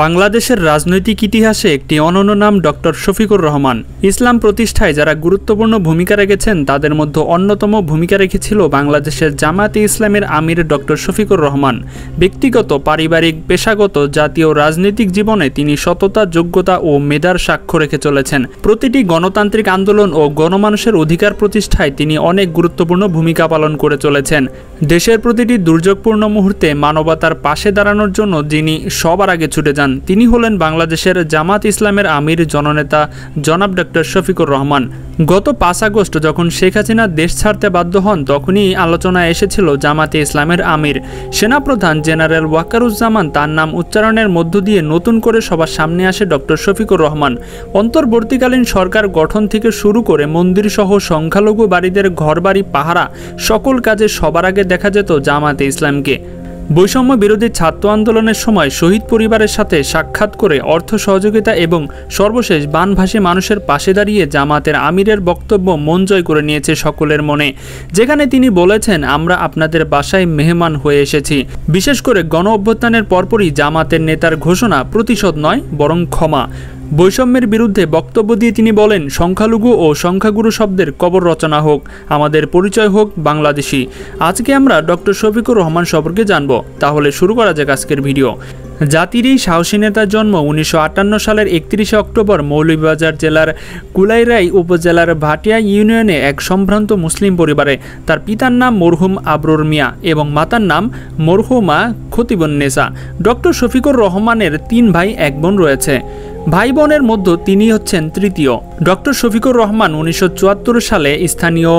বাংলাদেশের রাজনৈতিক ইতিহাসে একটি অনন্য নাম ডক্টর শফিকুর রহমান। ইসলাম প্রতিষ্ঠায় যারা গুরুত্বপূর্ণ ভূমিকা রেখেছেন তাদের মধ্যে অন্যতম ভূমিকা রেখেছিল বাংলাদেশের জামায়াতে ইসলামের আমির ডক্টর শফিকুর রহমান। ব্যক্তিগত, পারিবারিক, পেশাগত, জাতীয় রাজনৈতিক জীবনে তিনি সততা, যোগ্যতা ও মেধার সাক্ষ্য রেখে চলেছেন। প্রতিটি গণতান্ত্রিক আন্দোলন ও গণমানুষের অধিকার প্রতিষ্ঠায় তিনি অনেক গুরুত্বপূর্ণ ভূমিকা পালন করে চলেছেন। দেশের প্রতিটি দুর্যোগপূর্ণ মুহূর্তে মানবতার পাশে দাঁড়ানোর জন্য যিনি সবার আগে ছুটে যান তিনি হলেন বাংলাদেশের জামাত ইসলামের আমির জননেতা জনাব ডক্টর শফিকুর রহমান। গত 5 আগস্ট যখন শেখ হাসিনা দেশ ছাড়তে বাধ্য হন তখনই আলোচনায় এসেছিল জামাতে ইসলামের আমির। সেনাপ্রধান জেনারেল ওয়াকারুজ্জামান তার নাম উচ্চারণের মধ্য দিয়ে নতুন করে সবার সামনে আসে ডক্টর শফিকুর রহমান। অন্তর্বর্তীকালীন সরকার গঠন থেকে শুরু করে মন্দির সহ সংখ্যালঘু বাড়িদের ঘরবাড়ি পাহারা সকল কাজে সবার আগে দেখা যেত জামাতে ইসলামকে। বৈষম্য বিরোধী ছাত্র আন্দোলনের সময় শহীদ পরিবারের সাথে সাক্ষাৎ করে অর্থ সহযোগিতা এবং সর্বশেষ বানভাসী মানুষের পাশে দাঁড়িয়ে জামাতের আমিরের বক্তব্য মন জয় করে নিয়েছে সকলের মনে, যেখানে তিনি বলেছেন, আমরা আপনাদের বাসায় মেহমান হয়ে এসেছি। বিশেষ করে গণ অভ্যুত্থানের পরপরই জামাতের নেতার ঘোষণা প্রতিশোধ নয় বরং ক্ষমা। বৈষম্যের বিরুদ্ধে বক্তব্য দিয়ে তিনি বলেন, সংখ্যালঘু ও সংখ্যাগুরু শব্দের কবর রচনা হোক, আমাদের পরিচয় হোক বাংলাদেশি। আজকে আমরা ডক্টর শফিকুর রহমান সম্পর্কে জানব। তাহলে শুরু করা যাক আজকের ভিডিও। জাতির এই সাহসী নেতার জন্ম 1958 সালের 31 অক্টোবর মৌলভীবাজার জেলার কুলাইরাই উপজেলার ভাটিয়া ইউনিয়নে এক সম্ভ্রান্ত মুসলিম পরিবারে। তার পিতার নাম মরহুম আবরুর মিয়া এবং মাতার নাম মরহুমা খতিবুন্নেসা। ডক্টর শফিকুর রহমানের 3 ভাই 1 বোন রয়েছে। ভাই বোনের মধ্যে তিনি হচ্ছেন তৃতীয়। ডক্টর শফিকুর রহমান 1974 সালে স্থানীয়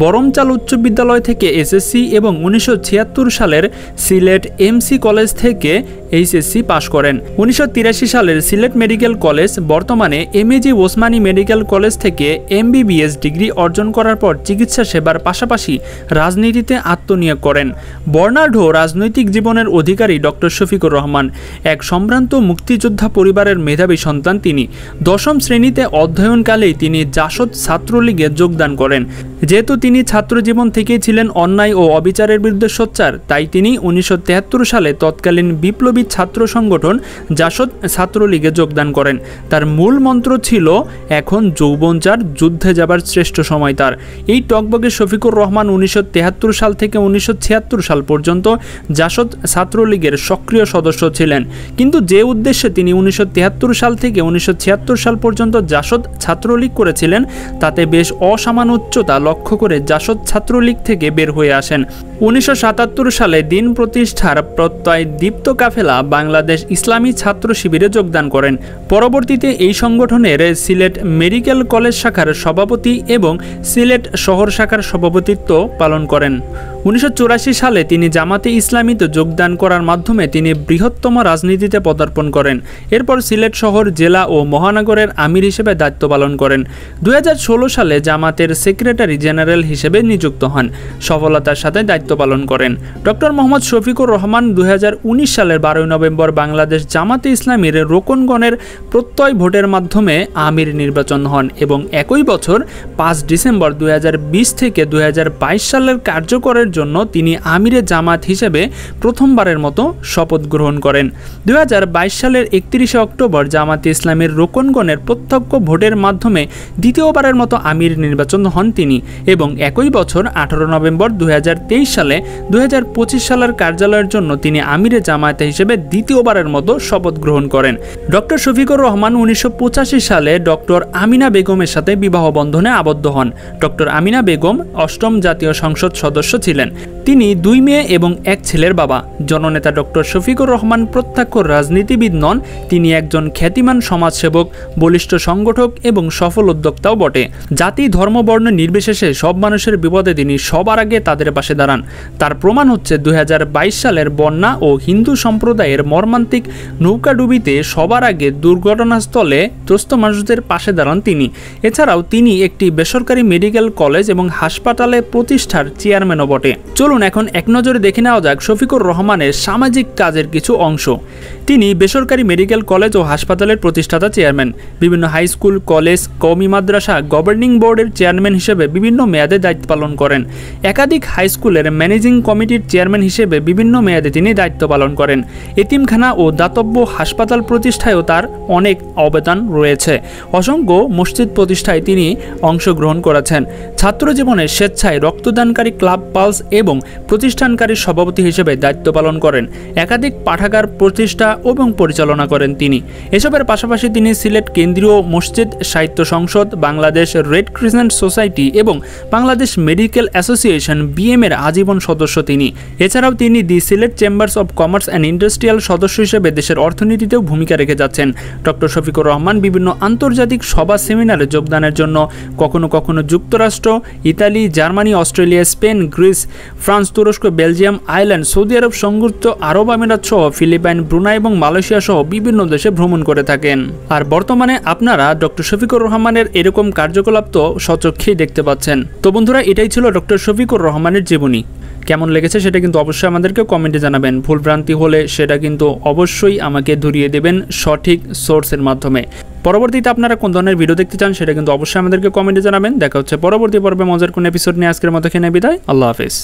বরমচাল উচ্চ বিদ্যালয় থেকে এসএসসি এবং 1976 সালের সিলেট এমসি কলেজ থেকে এইচএসসি পাশ করেন। 1983 সালের সিলেট মেডিকেল কলেজ, বর্তমানে এমএজি ওসমানী মেডিকেল কলেজ থেকে এমবিবিএস ডিগ্রি অর্জন করার পর চিকিৎসা সেবার পাশাপাশি রাজনীতিতে আত্মনিয়োগ করেন। বর্ণাঢ্য রাজনৈতিক জীবনের অধিকারী ডক্টর শফিকুর রহমান এক সম্ভ্রান্ত মুক্তিযোদ্ধা পরিবারের মেধাবী সন্তান তিনি। 10ম শ্রেণীতে অধ্যয়নকালেই তিনি জাসদ ছাত্রলীগে যোগদান করেন। যেহেতু তিনি ছাত্র জীবন থেকেই ছিলেন অন্যায় ও অবিচারের বিরুদ্ধে সোচ্চার, তাই তিনি 1973 সালে তৎকালীন বিপ্লবী ছাত্র সংগঠন জাসদ ছাত্রলীগে যোগদান করেন। তার মূল মন্ত্র ছিল, এখন যৌবন যার, যুদ্ধে যাবার শ্রেষ্ঠ সময় তার। এই টকবগে শফিকুর রহমান 1973 সাল থেকে 1976 সাল পর্যন্ত জাসদ ছাত্রলীগের সক্রিয় সদস্য ছিলেন। কিন্তু যে উদ্দেশ্যে তিনি 1973 সাল থেকে 1976 সাল পর্যন্ত জাসদ ছাত্রলীগ করেছিলেন তাতে বেশ অসামান্য উচ্চতা লক্ষ্য করে জাসদ ছাত্রলীগ থেকে বের হয়ে আসেন। 1977 সালে দিন প্রতিষ্ঠার প্রত্যয় দীপ্ত কাফেলা বাংলাদেশ ইসলামী ছাত্র শিবিরে যোগদান করেন। পরবর্তীতে এই সংগঠনের সিলেট মেডিকেল কলেজ শাখার সভাপতি এবং সিলেট শহর শাখার সভাপতিত্ব পালন করেন। 1984 সালে তিনি জামাতে ইসলামীতে যোগদান করার মাধ্যমে তিনি বৃহত্তম রাজনীতিতে পদার্পণ করেন। এরপর সিলেট শহর, জেলা ও মহানগরের আমির হিসেবে দায়িত্ব পালন করেন। 2016 সালে জামাতের সেক্রেটারি জেনারেল হিসেবে নিযুক্ত হন। সফলতার সাথে দায়িত্ব পালন করেন। ডক্টর মোহাম্মদ শফিকুর রহমান 2019 সালের 12 নভেম্বর বাংলাদেশ জামাতে ইসলামীর রোকনগণের প্রত্যয় ভোটের মাধ্যমে আমির নির্বাচন হন এবং একই বছর 5 ডিসেম্বর 2020 থেকে 2022 সালের কার্যকরের জন্য তিনি আমিরে জামাত হিসেবে প্রথমবারের মতো শপথ গ্রহণ করেন। 2022 সালের 31 অক্টোবর জামাতে ইসলামের রোকনগণের প্রত্যক্ষ ভোটের মাধ্যমে দ্বিতীয়বারের মতো আমির নির্বাচন হন তিনি এবং একই বছর 18 নভেম্বর 2023 সালে 2025 সালের কার্যালয়ের জন্য তিনি আমিরে জামায়াত হিসেবে দ্বিতীয়বারের মতো শপথ গ্রহণ করেন। ডক্টর শফিকুর রহমান 1985 সালে ডক্টর আমিনা বেগমের সাথে বিবাহ বন্ধনে আবদ্ধ হন। ডক্টর আমিনা বেগম 8ম জাতীয় সংসদ সদস্য ছিলেন। তিনি 2 মেয়ে এবং 1 ছেলের বাবা। জননেতা ডক্টর শফিকুর রহমান প্রত্যক্ষ রাজনীতিবিদ নন, তিনি একজন খ্যাতিমান সমাজসেবক, বলিষ্ঠ সংগঠক এবং সফল উদ্যোক্তাও বটে। জাতি, ধর্ম, বর্ণ নির্বিশেষে সব মানুষের বিপদে তিনি সবার আগে তাদের পাশে দাঁড়ান। তার প্রমাণ হচ্ছে 2022 সালের বন্যা ও হিন্দু সম্প্রদায়ের মর্মান্তিক নৌকাডুবিতে সবার আগে দুর্ঘটনাস্থলে ত্রস্ত মানুষদের পাশে দাঁড়ান তিনি। এছাড়াও তিনি একটি বেসরকারি মেডিকেল কলেজ এবং হাসপাতালে প্রতিষ্ঠার চেয়ারম্যানও বটে। চলুন এখন এক নজরে দেখে নেওয়া যাক শফিকুর রহমানের সামাজিক কাজের কিছু অংশ। তিনি বেসরকারি মেডিকেল কলেজ ও হাসপাতালের প্রতিষ্ঠাতা চেয়ারম্যান, বিভিন্ন হাই স্কুল, কলেজ, কওমি মাদ্রাসা গভর্নিং বোর্ডের চেয়ারম্যান হিসেবে বিভিন্ন মেয়াদে দায়িত্ব পালন করেন। একাধিক হাই স্কুলের ম্যানেজিং কমিটির চেয়ারম্যান হিসেবে বিভিন্ন মেয়াদে তিনি দায়িত্ব পালন করেন। এতিমখানা ও দাতব্য হাসপাতাল প্রতিষ্ঠায়ও তার অনেক অবদান রয়েছে। অসংখ্য মসজিদ প্রতিষ্ঠায় তিনি অংশগ্রহণ করেছেন। ছাত্র জীবনে স্বেচ্ছায় রক্তদানকারী ক্লাব পালস এবং প্রতিষ্ঠানকারী সভাপতি হিসেবে দায়িত্ব পালন করেন। একাধিক পাঠাগার প্রতিষ্ঠা এবং পরিচালনা করেন তিনি। এসবের পাশাপাশি তিনি সিলেট কেন্দ্রীয় মসজিদ সাহিত্য সংসদ, বাংলাদেশ রেড ক্রিসেন্ট সোসাইটি এবং বাংলাদেশ মেডিকেল অ্যাসোসিয়েশন BM এর আজীবন সদস্য তিনি। এছাড়াও তিনি the Sylhet chambers of commerce and industrial সদস্য হিসেবে দেশের অর্থনীতিতেও ভূমিকা রেখে যাচ্ছেন। ডক্টর শফিকুর রহমান বিভিন্ন আন্তর্জাতিক সভা সেমিনারে যোগদানের জন্য কখনো কখনো যুক্তরাষ্ট্র, Italy, Germany, Australia, Spain, Greece, France, তুরস্ক, বেলজিয়াম, আয়ারল্যান্ড, সৌদি আরব, সংযুক্ত আরব আমিরাত সহ ফিলিপাইন, ব্রুনাই এবং মালয়েশিয়া সহ বিভিন্ন দেশে ভ্রমণ করে থাকেন। আর বর্তমানে আপনারা ডক্টর শফিকুর রহমানের এরকম কার্যকলাপ তো স্বচক্ষেই দেখতে পাচ্ছেন। তো বন্ধুরা, এটাই ছিল ডক্টর শফিকুর রহমানের জীবনী। কেমন লেগেছে সেটা কিন্তু অবশ্যই আমাদেরকে কমেন্টে জানাবেন। ভুলভ্রান্তি হলে সেটা কিন্তু অবশ্যই আমাকে ধরিয়ে দেবেন সঠিক সোর্সের মাধ্যমে। পরবর্তীতে আপনারা কোন ধরনের ভিডিও দেখতে চান সেটা কিন্তু অবশ্যই আমাদেরকে কমেন্টে জানাবেন। দেখা হচ্ছে পরবর্তী পর্বে মজার কোন এপিসোড নিয়ে। আজকের মতো এখানে বিদায়। আল্লাহ হাফেজ।